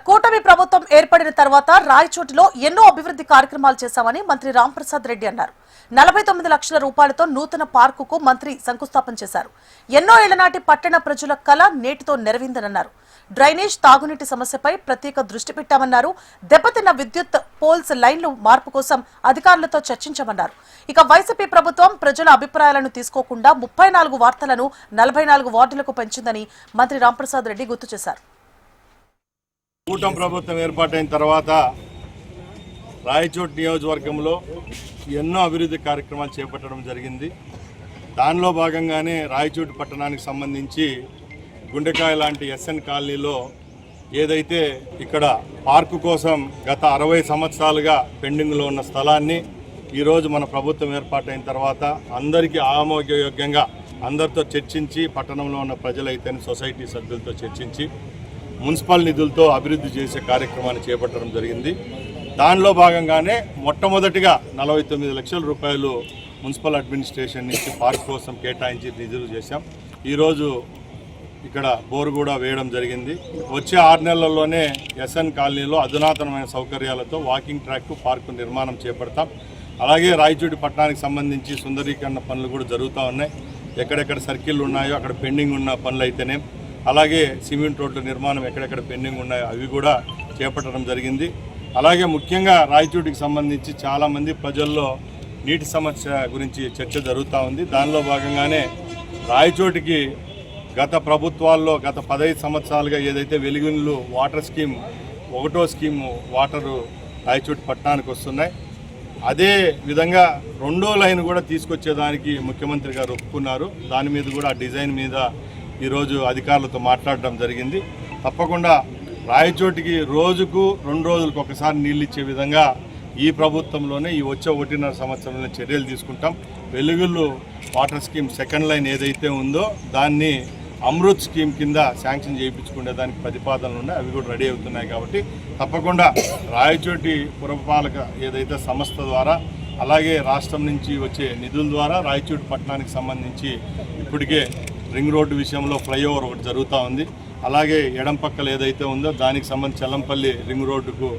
కూటమి ప్రభుత్వం ఏర్పడిన తర్వాత రాయచోటిలో ఎన్నో అభివృద్ధి కార్యక్రమాలు చేశామని మంత్రి రాంప్రసాద్ రెడ్డి అన్నారు. 49 లక్షల రూపాయలతో నూతన పార్కుకు మంత్రి శంకుస్థాపన చేశారు. ఎన్నో ఏళ్ల నాటి పట్టణ ప్రజల కల నేటితో నెరవేరిందన్నారు. డ్రైనేజ్, తాగునీటి సమస్యపై ప్రత్యేక దృష్టి పెట్టామన్నారు. దెబ్బతిన్న విద్యుత్ పోల్స్ లైన్లు మార్పు కోసం అధికారులతో చర్చించామన్నారు. ఇక వైసీపీ ప్రభుత్వం ప్రజల అభిప్రాయాలను తీసుకోకుండా 34 వార్తలను 44 వార్డులకు పెంచిందని మంత్రి రాంప్రసాద్ రెడ్డి గుర్తు చేశారు. కూటమి ప్రభుత్వం ఏర్పాటైన తర్వాత రాయచోటి నియోజకవర్గంలో ఎన్నో అభివృద్ధి కార్యక్రమాలు చేపట్టడం జరిగింది. దానిలో భాగంగానే రాయచోటి పట్టణానికి సంబంధించి గుండెకాయ లాంటి ఎస్ఎన్ కాలనీలో ఏదైతే ఇక్కడ పార్కు కోసం గత 60 సంవత్సరాలుగా పెండింగ్లో ఉన్న స్థలాన్ని ఈరోజు మన ప్రభుత్వం ఏర్పాటైన తర్వాత అందరికీ ఆమోదయోగ్యంగా అందరితో చర్చించి పట్టణంలో ఉన్న ప్రజలైతే సొసైటీ సభ్యులతో చర్చించి మున్సిపల్ నిధులతో అభివృద్ధి చేసే కార్యక్రమాన్ని చేపట్టడం జరిగింది. దానిలో భాగంగానే మొట్టమొదటిగా 49 లక్షల రూపాయలు మున్సిపల్ అడ్మినిస్ట్రేషన్ నుంచి పార్క్ కోసం కేటాయించి నిధులు చేశాం. ఈరోజు ఇక్కడ బోరు కూడా వేయడం జరిగింది. వచ్చే 6 నెలల్లోనే ఎస్ఎన్ కాలనీలో అధునాతనమైన సౌకర్యాలతో వాకింగ్ ట్రాక్, పార్కు నిర్మాణం చేపడతాం. అలాగే రాయచోటి పట్టణానికి సంబంధించి సుందరీకరణ పనులు కూడా జరుగుతూ ఉన్నాయి. ఎక్కడెక్కడ సర్కిళ్ళు ఉన్నాయో అక్కడ పెండింగ్ ఉన్న పనులు అయితేనే, అలాగే సిమెంట్ రోడ్ల నిర్మాణం ఎక్కడెక్కడ పెండింగ్ ఉన్నాయో అవి కూడా చేపట్టడం జరిగింది. అలాగే ముఖ్యంగా రాయచోటికి సంబంధించి చాలామంది ప్రజల్లో నీటి సమస్య గురించి చర్చ జరుగుతూ ఉంది. దానిలో భాగంగానే రాయచోటికి గత ప్రభుత్వాల్లో గత 15 సంవత్సరాలుగా ఏదైతే వెలుగులు వాటర్ స్కీమ్ 1వ స్కీము వాటరు రాయచోటి పట్టణానికి వస్తున్నాయి, అదే విధంగా 2వ లైన్ కూడా తీసుకొచ్చేదానికి ముఖ్యమంత్రి గారు ఒప్పుకున్నారు. దాని మీద కూడా డిజైన్ మీద ఈరోజు అధికారులతో మాట్లాడడం జరిగింది. తప్పకుండా రాయచోటికి రోజుకు 2 రోజులకు ఒకసారి నీళ్ళు ఇచ్చే విధంగా ఈ ప్రభుత్వంలోనే ఈ వచ్చే 1.5 సంవత్సరంలో చర్యలు తీసుకుంటాం. వెలుగులు వాటర్ స్కీమ్ 2nd లైన్ ఏదైతే ఉందో దాన్ని అమృత్ స్కీమ్ కింద శాంక్షన్ చేయించుకునే దానికి ప్రతిపాదనలు ఉన్నాయి, అవి కూడా రెడీ అవుతున్నాయి. కాబట్టి తప్పకుండా రాయచోటి పురపాలక ఏదైతే సంస్థ ద్వారా, అలాగే రాష్ట్రం నుంచి వచ్చే నిధుల ద్వారా రాయచోటి పట్టణానికి సంబంధించి ఇప్పటికే రింగ్ రోడ్డు విషయంలో ఫ్లైఓవర్ ఒకటి జరుగుతూ ఉంది. అలాగే ఎడం పక్కల ఏదైతే ఉందో దానికి సంబంధించి చల్లంపల్లి రింగ్ రోడ్డుకు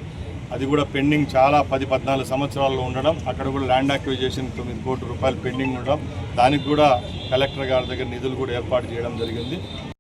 అది కూడా పెండింగ్ చాలా 10-14 సంవత్సరాల్లో ఉండడం, అక్కడ కూడా ల్యాండ్ అక్విజిషన్ 9 కోట్ల రూపాయలు పెండింగ్ ఉండడం, దానికి కూడా కలెక్టర్ గారి దగ్గర నిధులు కూడా ఏర్పాటు చేయడం జరిగింది.